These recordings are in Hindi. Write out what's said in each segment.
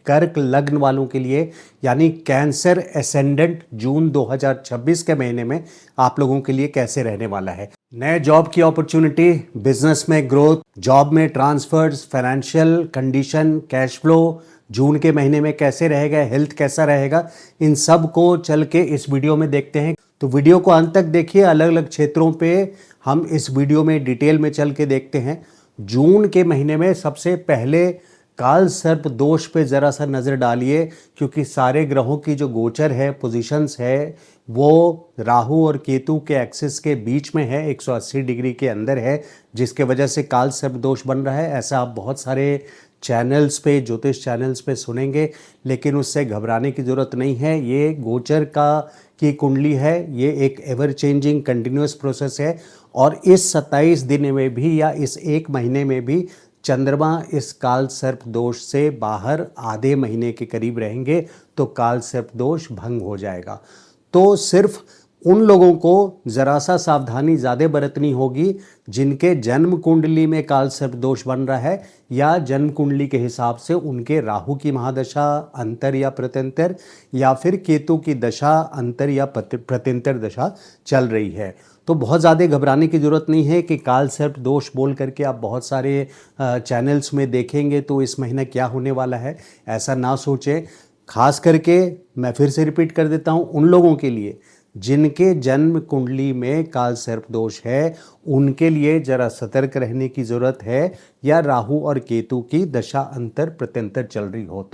कर्क लग्न वालों के लिए यानी कैंसर एसेंडेंट जून 2026 के महीने में आप लोगों के लिए कैसे रहने वाला है। नए जॉब की अपॉर्चुनिटी, बिजनेस में ग्रोथ, जॉब में transfers, financial condition, cash flow June के महीने में कैसे रहेगा, हेल्थ कैसा रहेगा, इन सब को चल के इस वीडियो में देखते हैं। तो वीडियो को अंत तक देखिए, अलग अलग क्षेत्रों पे हम इस वीडियो में डिटेल में चल के देखते हैं। जून के महीने में सबसे पहले काल सर्प दोष पे ज़रा सा नज़र डालिए, क्योंकि सारे ग्रहों की जो गोचर है, पोजीशंस है, वो राहु और केतु के एक्सिस के बीच में है, 180 डिग्री के अंदर है, जिसके वजह से काल सर्प दोष बन रहा है। ऐसा आप बहुत सारे चैनल्स पे, ज्योतिष चैनल्स पे सुनेंगे, लेकिन उससे घबराने की ज़रूरत नहीं है। ये गोचर की कुंडली है, ये एक एवर चेंजिंग कंटिन्यूस प्रोसेस है, और इस 27 दिन में भी या इस एक महीने में भी चंद्रमा इस काल सर्प दोष से बाहर आधे महीने के करीब रहेंगे, तो काल सर्प दोष भंग हो जाएगा। तो सिर्फ उन लोगों को ज़रा सा सावधानी ज़्यादा बरतनी होगी जिनके जन्म कुंडली में काल सर्प दोष बन रहा है, या जन्म कुंडली के हिसाब से उनके राहु की महादशा अंतर या प्रत्यंतर, या फिर केतु की दशा अंतर या प्रत्यंतर दशा चल रही है। तो बहुत ज़्यादा घबराने की ज़रूरत नहीं है कि काल सर्प दोष बोल करके आप बहुत सारे चैनल्स में देखेंगे तो इस महीने क्या होने वाला है, ऐसा ना सोचें। खास करके मैं फिर से रिपीट कर देता हूँ, उन लोगों के लिए जिनके जन्म कुंडली में काल सर्प दोष है, उनके लिए ज़रा सतर्क रहने की ज़रूरत है, या राहु और केतु की दशा अंतर प्रत्यंतर चल रही हो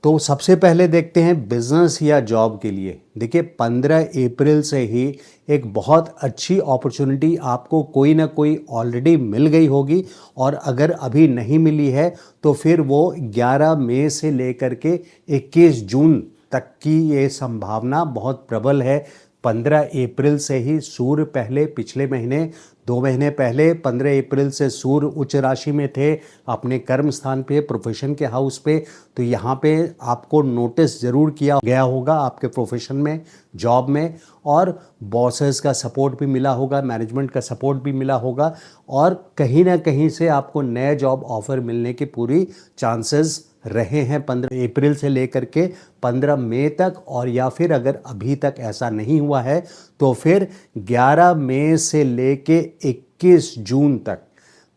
तो सबसे पहले देखते हैं बिजनेस या जॉब के लिए। देखिए, 15 अप्रैल से ही एक बहुत अच्छी अपॉर्चुनिटी आपको कोई ना कोई ऑलरेडी मिल गई होगी, और अगर अभी नहीं मिली है तो फिर वो 11 मई से लेकर के 21 जून तक की ये संभावना बहुत प्रबल है। 15 अप्रैल से ही सूर्य पहले पिछले महीने 2 महीने पहले 15 अप्रैल से सूर्य उच्च राशि में थे, अपने कर्म स्थान पे, प्रोफेशन के हाउस पे। तो यहाँ पे आपको नोटिस ज़रूर किया गया होगा आपके प्रोफेशन में, जॉब में, और बॉसेस का सपोर्ट भी मिला होगा, मैनेजमेंट का सपोर्ट भी मिला होगा, और कहीं ना कहीं से आपको नए जॉब ऑफर मिलने की पूरी चांसेस रहे हैं 15 अप्रैल से लेकर के 15 मई तक। और या फिर अगर अभी तक ऐसा नहीं हुआ है तो फिर 11 मई से लेके 21 जून तक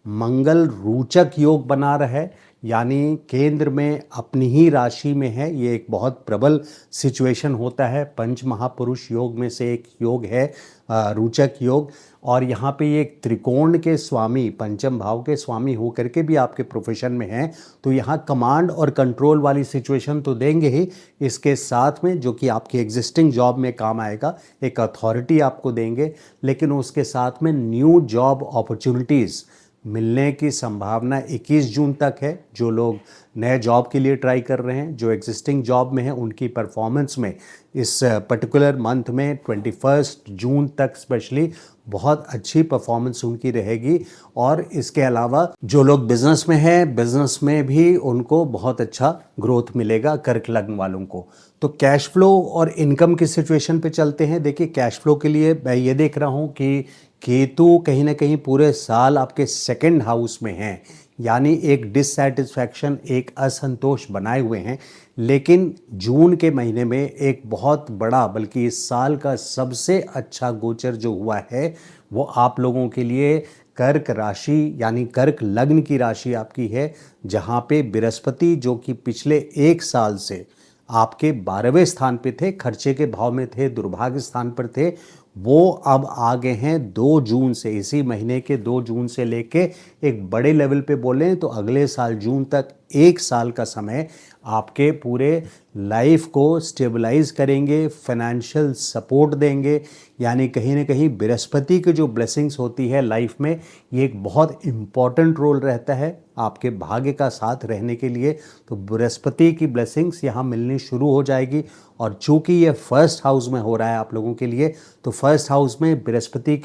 मंगल रोचक योग बना रहा है, यानी केंद्र में अपनी ही राशि में है। ये एक बहुत प्रबल सिचुएशन होता है, पंच महापुरुष योग में से एक योग है रोचक योग। और यहाँ पे ये एक त्रिकोण के स्वामी, पंचम भाव के स्वामी होकर के भी आपके प्रोफेशन में हैं, तो यहाँ कमांड और कंट्रोल वाली सिचुएशन तो देंगे ही, इसके साथ में जो कि आपकी एग्जिस्टिंग जॉब में काम आएगा, एक अथॉरिटी आपको देंगे, लेकिन उसके साथ में न्यू जॉब अपॉर्चुनिटीज़ मिलने की संभावना 21 जून तक है। जो लोग नए जॉब के लिए ट्राई कर रहे हैं, जो एग्जिस्टिंग जॉब में है, उनकी परफॉर्मेंस में इस पर्टिकुलर मंथ में 21 जून तक स्पेशली बहुत अच्छी परफॉर्मेंस उनकी रहेगी। और इसके अलावा जो लोग बिजनेस में हैं, बिजनेस में भी उनको बहुत अच्छा ग्रोथ मिलेगा कर्क लग्न वालों को। तो कैश फ्लो और इनकम की सिचुएशन पे चलते हैं। देखिए, कैश फ्लो के लिए मैं ये देख रहा हूँ कि केतु कहीं ना कहीं पूरे साल आपके सेकंड हाउस में हैं, यानी एक डिससैटिस्फैक्शन, एक असंतोष बनाए हुए हैं। लेकिन जून के महीने में एक बहुत बड़ा, बल्कि इस साल का सबसे अच्छा गोचर जो हुआ है वो आप लोगों के लिए कर्क राशि यानी कर्क लग्न की राशि आपकी है, जहाँ पे बृहस्पति जो कि पिछले 1 साल से आपके 12वें स्थान पे थे, खर्चे के भाव में थे, दुर्भाग्य स्थान पर थे, वो अब आ गए हैं 2 जून से, इसी महीने के 2 जून से लेके एक बड़े लेवल पे बोलें तो अगले साल जून तक 1 साल का समय आपके पूरे लाइफ को स्टेबलाइज करेंगे, फाइनेंशियल सपोर्ट देंगे। यानी कहीं ना कहीं बृहस्पति की जो ब्लेसिंग्स होती है लाइफ में, ये एक बहुत इम्पॉर्टेंट रोल रहता है आपके भाग्य का साथ रहने के लिए। तो बृहस्पति की ब्लेसिंग्स यहाँ मिलनी शुरू हो जाएगी। और चूंकि ये फर्स्ट हाउस में हो रहा है आप लोगों के लिए, तो फर्स्ट हाउस में बृहस्पति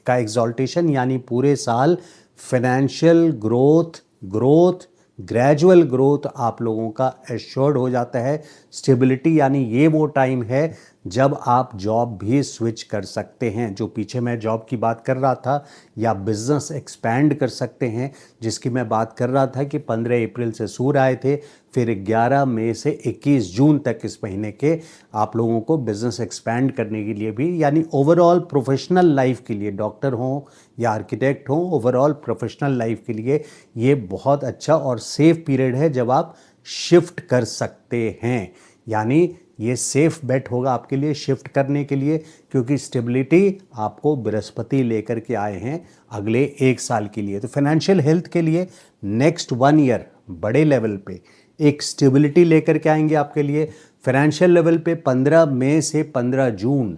का एग्जॉल्टेशन, यानी पूरे साल फाइनेंशियल ग्रोथ ग्रेजुअल ग्रोथ आप लोगों का एश्योर्ड हो जाता है। स्टेबिलिटी यानी ये वो टाइम है जब आप जॉब भी स्विच कर सकते हैं। जो पीछे मैं जॉब की बात कर रहा था या बिजनेस एक्सपैंड कर सकते हैं, जिसकी मैं बात कर रहा था कि 15 अप्रैल से सूर आए थे, फिर 11 मई से 21 जून तक इस महीने के आप लोगों को बिजनेस एक्सपैंड करने के लिए भी, यानी ओवरऑल प्रोफेशनल लाइफ के लिए, डॉक्टर हों या आर्किटेक्ट हों, ओवरऑल प्रोफेशनल लाइफ के लिए ये बहुत अच्छा और सेफ पीरियड है जब आप शिफ्ट कर सकते हैं। यानी ये सेफ बेट होगा आपके लिए शिफ्ट करने के लिए, क्योंकि स्टेबिलिटी आपको बृहस्पति लेकर के आए हैं अगले 1 साल के लिए। तो फाइनेंशियल हेल्थ के लिए नेक्स्ट 1 ईयर बड़े लेवल पे एक स्टेबिलिटी लेकर के आएंगे आपके लिए। फाइनेंशियल लेवल पे 15 मई से 15 जून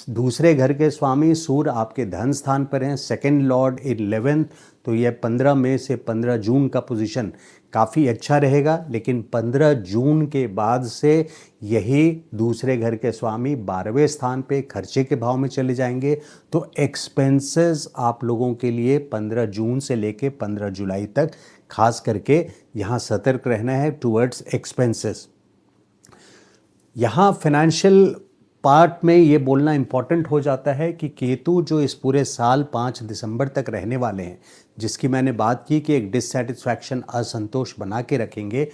दूसरे घर के स्वामी सूर्य आपके धन स्थान पर हैं, सेकंड लॉर्ड 11th, तो ये 15 मई से 15 जून का पोजीशन काफ़ी अच्छा रहेगा। लेकिन 15 जून के बाद से यही दूसरे घर के स्वामी 12वें स्थान पे खर्चे के भाव में चले जाएंगे। तो एक्सपेंसेस आप लोगों के लिए 15 जून से लेके 15 जुलाई तक खास करके यहाँ सतर्क रहना है टुवर्ड्स एक्सपेंसेस। यहाँ फाइनेंशियल पार्ट में ये बोलना इम्पॉर्टेंट हो जाता है कि केतु जो इस पूरे साल 5 दिसंबर तक रहने वाले हैं, जिसकी मैंने बात की कि एक डिससेटिस्फैक्शन, असंतोष बना के रखेंगे,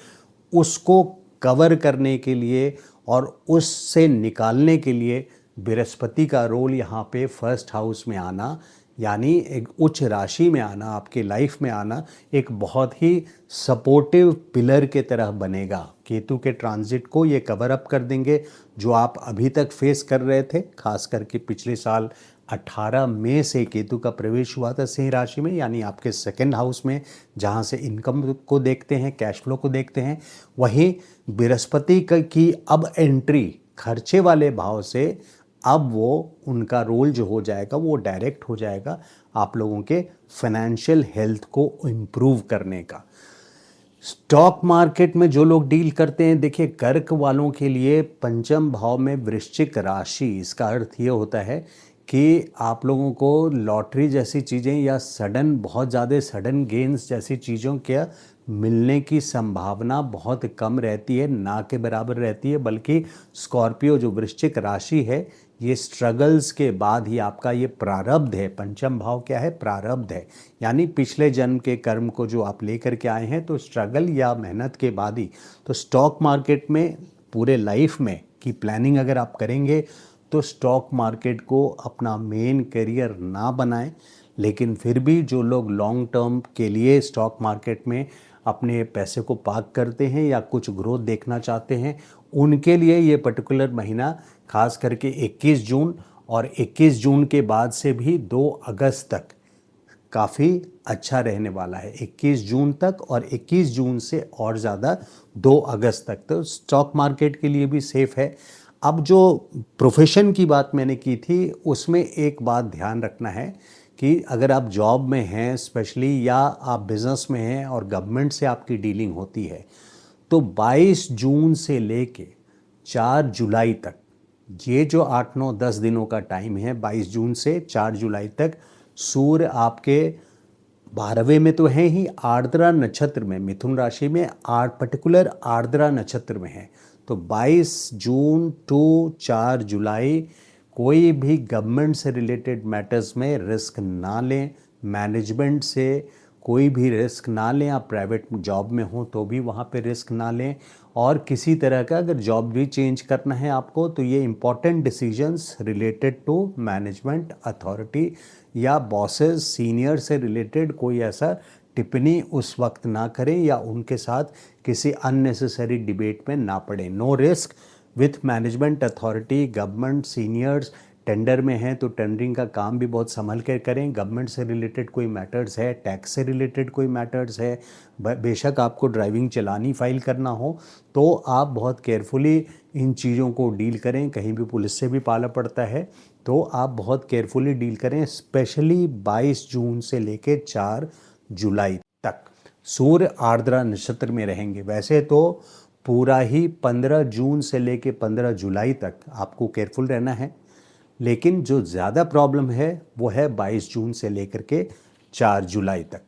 उसको कवर करने के लिए और उससे निकालने के लिए बृहस्पति का रोल यहाँ पे फर्स्ट हाउस में आना, यानी एक उच्च राशि में आना, आपके लाइफ में आना, एक बहुत ही सपोर्टिव पिलर के तरह बनेगा। केतु के ट्रांजिट को ये कवर अप कर देंगे जो आप अभी तक फेस कर रहे थे। खास करके पिछले साल 18 मई से केतु का प्रवेश हुआ था सिंह राशि में, यानी आपके सेकंड हाउस में, जहां से इनकम को देखते हैं, कैश फ्लो को देखते हैं। वहीं बृहस्पति की अब एंट्री खर्चे वाले भाव से, अब वो उनका रोल जो हो जाएगा वो डायरेक्ट हो जाएगा आप लोगों के फाइनेंशियल हेल्थ को इम्प्रूव करने का। स्टॉक मार्केट में जो लोग डील करते हैं, देखिए कर्क वालों के लिए पंचम भाव में वृश्चिक राशि, इसका अर्थ ये होता है कि आप लोगों को लॉटरी जैसी चीज़ें या सडन, बहुत ज़्यादा सडन गेन्स जैसी चीज़ों के मिलने की संभावना बहुत कम रहती है, ना के बराबर रहती है। बल्कि स्कॉर्पियो जो वृश्चिक राशि है, ये स्ट्रगल्स के बाद ही आपका ये प्रारब्ध है। पंचम भाव क्या है? प्रारब्ध है, यानी पिछले जन्म के कर्म को जो आप लेकर के आए हैं, तो स्ट्रगल या मेहनत के बाद ही। तो स्टॉक मार्केट में पूरे लाइफ में की प्लानिंग अगर आप करेंगे तो स्टॉक मार्केट को अपना मेन करियर ना बनाएं, लेकिन फिर भी जो लोग लॉन्ग टर्म के लिए स्टॉक मार्केट में अपने पैसे को पार्क करते हैं या कुछ ग्रोथ देखना चाहते हैं, उनके लिए ये पर्टिकुलर महीना खास करके 21 जून और 21 जून के बाद से भी 2 अगस्त तक काफ़ी अच्छा रहने वाला है। 21 जून तक और 21 जून से और ज़्यादा 2 अगस्त तक, तो स्टॉक मार्केट के लिए भी सेफ़ है। अब जो प्रोफेशन की बात मैंने की थी, उसमें एक बात ध्यान रखना है कि अगर आप जॉब में हैं स्पेशली, या आप बिज़नेस में हैं और गवर्नमेंट से आपकी डीलिंग होती है, तो 22 जून से लेके 4 जुलाई तक, ये जो 8, 9, 10 दिनों का टाइम है, 22 जून से 4 जुलाई तक, सूर्य आपके 12वें में तो है ही, आर्द्रा नक्षत्र में, मिथुन राशि में पर्टिकुलर आर्द्रा नक्षत्र में है। तो 22 जून टू 4 जुलाई कोई भी गवर्नमेंट से रिलेटेड मैटर्स में रिस्क ना लें, मैनेजमेंट से कोई भी रिस्क ना लें। आप प्राइवेट जॉब में हो तो भी वहाँ पे रिस्क ना लें, और किसी तरह का अगर जॉब भी चेंज करना है आपको, तो ये important decisions related to management authority या बॉसेस, सीनियर से रिलेटेड कोई ऐसा टिप्पणी उस वक्त ना करें या उनके साथ किसी अननेसेसरी डिबेट में ना पड़े। No risk with management authority, government, seniors. Tender में हैं तो टेंडरिंग का काम भी बहुत संभल कर करें। गवर्नमेंट से रिलेटेड कोई मैटर्स है, टैक्स से रिलेटेड कोई मैटर्स है, बेशक आपको ड्राइविंग चलानी फाइल करना हो, तो आप बहुत केयरफुली इन चीज़ों को डील करें। कहीं भी पुलिस से भी पाला पड़ता है, तो आप बहुत केयरफुली डील करें। स्पेशली 22 जून से लेके 4 जुलाई तक सूर्य आर्द्रा नक्षत्र में रहेंगे। वैसे तो पूरा ही 15 जून से लेके 15 जुलाई तक आपको केयरफुल रहना है, लेकिन जो ज़्यादा प्रॉब्लम है वो है 22 जून से लेकर के 4 जुलाई तक।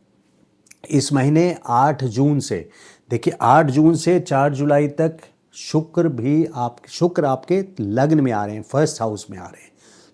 इस महीने 8 जून से, देखिए 8 जून से 4 जुलाई तक शुक्र आपके लग्न में आ रहे हैं, फर्स्ट हाउस में आ रहे हैं।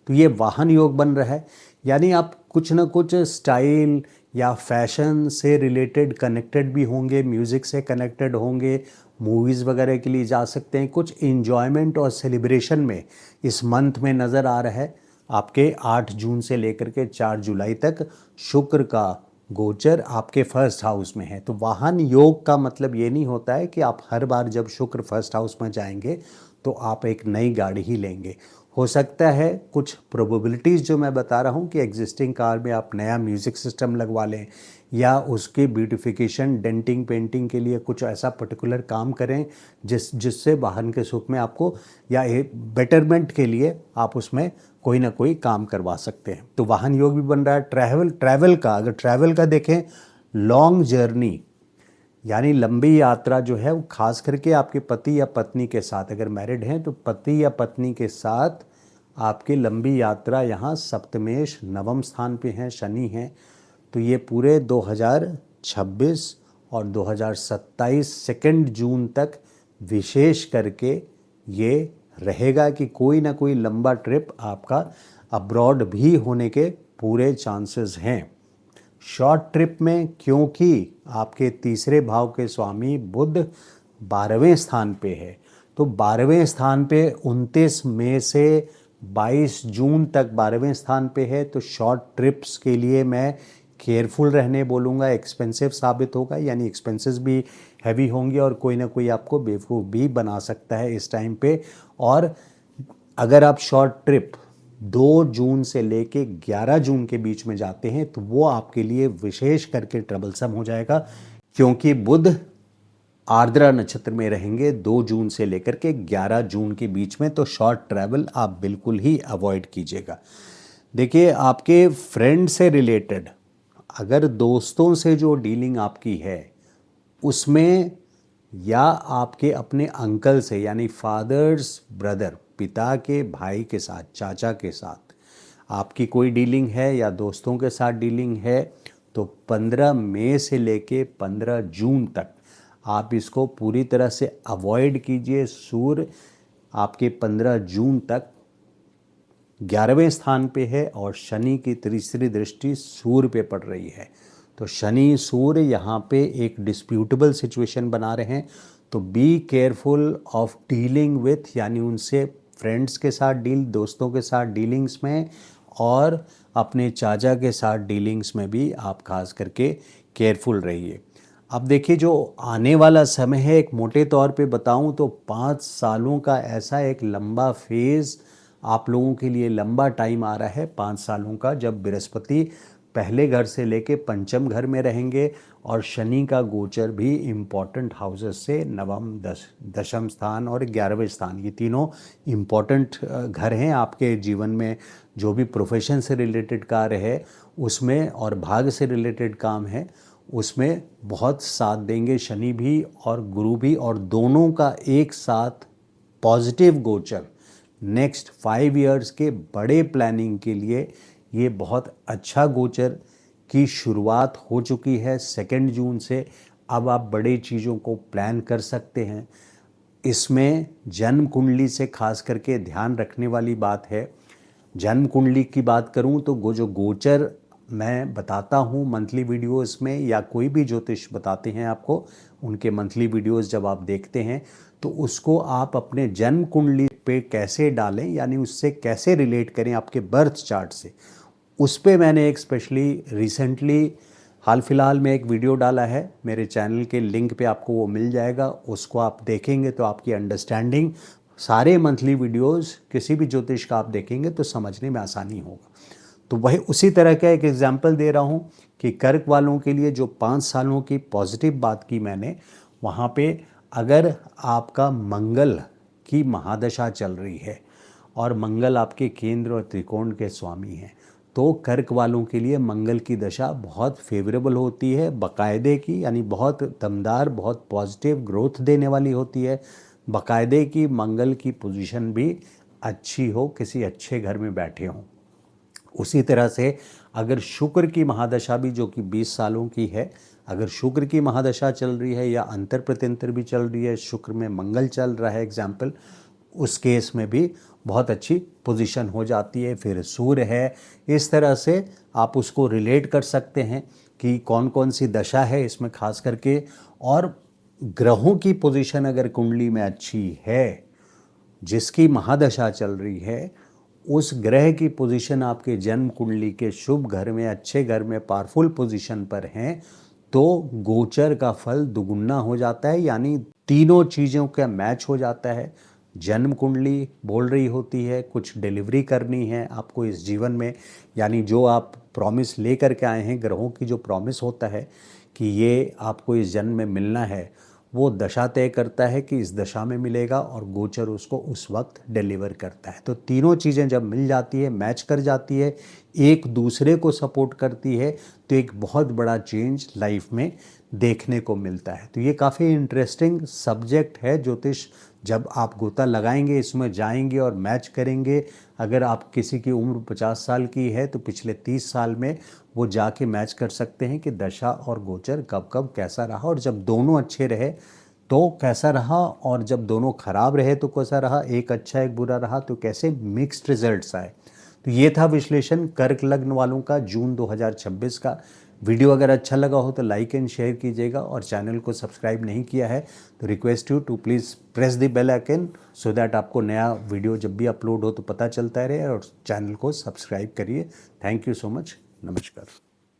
तो ये वाहन योग बन रहा है, यानी आप कुछ ना कुछ स्टाइल या फैशन से रिलेटेड कनेक्टेड भी होंगे, म्यूज़िक से कनेक्टेड होंगे, मूवीज़ वगैरह के लिए जा सकते हैं। कुछ इन्जॉयमेंट और सेलिब्रेशन में इस मंथ में नज़र आ रहा है। आपके 8 जून से लेकर के 4 जुलाई तक शुक्र का गोचर आपके फर्स्ट हाउस में है। तो वाहन योग का मतलब ये नहीं होता है कि आप हर बार जब शुक्र फर्स्ट हाउस में जाएंगे तो आप एक नई गाड़ी ही लेंगे। हो सकता है कुछ प्रोबेबिलिटीज़ जो मैं बता रहा हूँ कि एग्जिस्टिंग कार में आप नया म्यूज़िक सिस्टम लगवा लें, या उसके ब्यूटिफिकेशन डेंटिंग पेंटिंग के लिए कुछ ऐसा पर्टिकुलर काम करें जिससे वाहन के सुख में आपको या बेटरमेंट के लिए आप उसमें कोई ना कोई काम करवा सकते हैं। तो वाहन योग भी बन रहा है। ट्रैवल का, अगर ट्रैवल का देखें, लॉन्ग जर्नी यानी लंबी यात्रा जो है वो खास करके आपके पति या पत्नी के साथ, अगर मैरिड हैं तो पति या पत्नी के साथ आपकी लंबी यात्रा, यहाँ सप्तमेश नवम स्थान पे हैं, शनि हैं। तो ये पूरे 2026 और 2027 2 जून तक विशेष करके ये रहेगा कि कोई ना कोई लंबा ट्रिप आपका अब्रॉड भी होने के पूरे चांसेस हैं। शॉर्ट ट्रिप में, क्योंकि आपके तीसरे भाव के स्वामी बुध 12वें स्थान पे है, तो 12वें स्थान पे 29 मई से 22 जून तक 12वें स्थान पे है। तो शॉर्ट ट्रिप्स के लिए मैं केयरफुल रहने बोलूँगा। एक्सपेंसिव साबित होगा, यानी एक्सपेंसेस भी हैवी होंगे और कोई ना कोई आपको बेवकूफ़ भी बना सकता है इस टाइम पे। और अगर आप शॉर्ट ट्रिप 2 जून से लेके 11 जून के बीच में जाते हैं तो वो आपके लिए विशेष करके ट्रबलसम हो जाएगा, क्योंकि बुध आर्द्रा नक्षत्र में रहेंगे 2 जून से लेकर के 11 जून के बीच में। तो शॉर्ट ट्रैवल आप बिल्कुल ही अवॉइड कीजिएगा। देखिए, आपके फ्रेंड से रिलेटेड, अगर दोस्तों से जो डीलिंग आपकी है उसमें, या आपके अपने अंकल से यानी फादर्स ब्रदर, पिता के भाई के साथ, चाचा के साथ आपकी कोई डीलिंग है या दोस्तों के साथ डीलिंग है, तो 15 मई से लेके 15 जून तक आप इसको पूरी तरह से अवॉइड कीजिए। सूर्य आपके 15 जून तक 11वें स्थान पे है और शनि की तीसरी दृष्टि सूर्य पे पड़ रही है। तो शनि सूर्य यहाँ पे एक डिस्प्यूटेबल सिचुएशन बना रहे हैं। तो be careful of dealing with, यानी उनसे फ्रेंड्स के साथ डील, दोस्तों के साथ डीलिंग्स में, और अपने चाचा के साथ डीलिंग्स में भी आप खास करके केयरफुल रहिए। अब देखिए, जो आने वाला समय है, एक मोटे तौर पे बताऊं तो 5 सालों का ऐसा एक लंबा फेज़ आप लोगों के लिए, लंबा टाइम आ रहा है 5 सालों का, जब बृहस्पति पहले घर से लेके पंचम घर में रहेंगे और शनि का गोचर भी इम्पॉर्टेंट हाउसेस से नवम, दशम स्थान और 11वें स्थान, ये तीनों इम्पॉर्टेंट घर हैं आपके जीवन में। जो भी प्रोफेशन से रिलेटेड कार्य है उसमें और भाग्य से रिलेटेड काम है उसमें बहुत साथ देंगे शनि भी और गुरु भी, और दोनों का एक साथ पॉजिटिव गोचर नेक्स्ट 5 इयर्स के बड़े प्लानिंग के लिए ये बहुत अच्छा गोचर की शुरुआत हो चुकी है 2 जून से। अब आप बड़े चीज़ों को प्लान कर सकते हैं। इसमें जन्म कुंडली से खास करके ध्यान रखने वाली बात है। जन्म कुंडली की बात करूं तो जो गोचर मैं बताता हूं मंथली वीडियोस में, या कोई भी ज्योतिष बताते हैं आपको, उनके मंथली वीडियोस जब आप देखते हैं तो उसको आप अपने जन्म कुंडली पे कैसे डालें, यानी उससे कैसे रिलेट करें आपके बर्थ चार्ट से, उस पे मैंने एक स्पेशली रिसेंटली हाल फिलहाल में एक वीडियो डाला है। मेरे चैनल के लिंक पे आपको वो मिल जाएगा, उसको आप देखेंगे तो आपकी अंडरस्टैंडिंग, सारे मंथली वीडियोस किसी भी ज्योतिष का आप देखेंगे तो समझने में आसानी होगा। तो वही उसी तरह का एक एग्जाम्पल दे रहा हूँ कि कर्क वालों के लिए जो 5 सालों की पॉजिटिव बात की मैंने, वहाँ पे अगर आपका मंगल की महादशा चल रही है और मंगल आपके केंद्र और त्रिकोण के स्वामी हैं, तो कर्क वालों के लिए मंगल की दशा बहुत फेवरेबल होती है, बाकायदे की, यानी बहुत दमदार, बहुत पॉजिटिव ग्रोथ देने वाली होती है। बाकायदे की मंगल की पोजीशन भी अच्छी हो, किसी अच्छे घर में बैठे हों। उसी तरह से अगर शुक्र की महादशा भी जो कि 20 सालों की है, अगर शुक्र की महादशा चल रही है या अंतर प्रत्यंतर भी चल रही है, शुक्र में मंगल चल रहा है एग्जाम्पल, उस केस में भी बहुत अच्छी पोजीशन हो जाती है। फिर सूर्य है, इस तरह से आप उसको रिलेट कर सकते हैं कि कौन कौन सी दशा है इसमें खास करके। और ग्रहों की पोजीशन अगर कुंडली में अच्छी है, जिसकी महादशा चल रही है, उस ग्रह की पोजीशन आपके जन्म कुंडली के शुभ घर में, अच्छे घर में, पावरफुल पोजीशन पर हैं, तो गोचर का फल दुगुना हो जाता है। यानी तीनों चीज़ों का मैच हो जाता है। जन्म कुंडली बोल रही होती है कुछ डिलीवरी करनी है आपको इस जीवन में, यानी जो आप प्रॉमिस लेकर के आए हैं, ग्रहों की जो प्रॉमिस होता है कि ये आपको इस जन्म में मिलना है, वो दशा तय करता है कि इस दशा में मिलेगा और गोचर उसको उस वक्त डिलीवर करता है। तो तीनों चीज़ें जब मिल जाती है, मैच कर जाती है, एक दूसरे को सपोर्ट करती है, तो एक बहुत बड़ा चेंज लाइफ में देखने को मिलता है। तो ये काफ़ी इंटरेस्टिंग सब्जेक्ट है ज्योतिष। जब आप गोता लगाएंगे, इसमें जाएंगे और मैच करेंगे, अगर आप किसी की उम्र 50 साल की है तो पिछले 30 साल में वो जाके मैच कर सकते हैं कि दशा और गोचर कब कब कैसा रहा, और जब दोनों अच्छे रहे तो कैसा रहा, और जब दोनों खराब रहे तो कैसा रहा, एक अच्छा एक बुरा रहा तो कैसे मिक्स्ड रिजल्ट्स आए। तो ये था विश्लेषण कर्क लग्न वालों का जून 2026 का। वीडियो अगर अच्छा लगा हो तो लाइक एंड शेयर कीजिएगा, और चैनल को सब्सक्राइब नहीं किया है तो request you to please press the bell icon so that आपको नया वीडियो जब भी अपलोड हो तो पता चलता रहे, और चैनल को सब्सक्राइब करिए। Thank you so much. नमस्कार।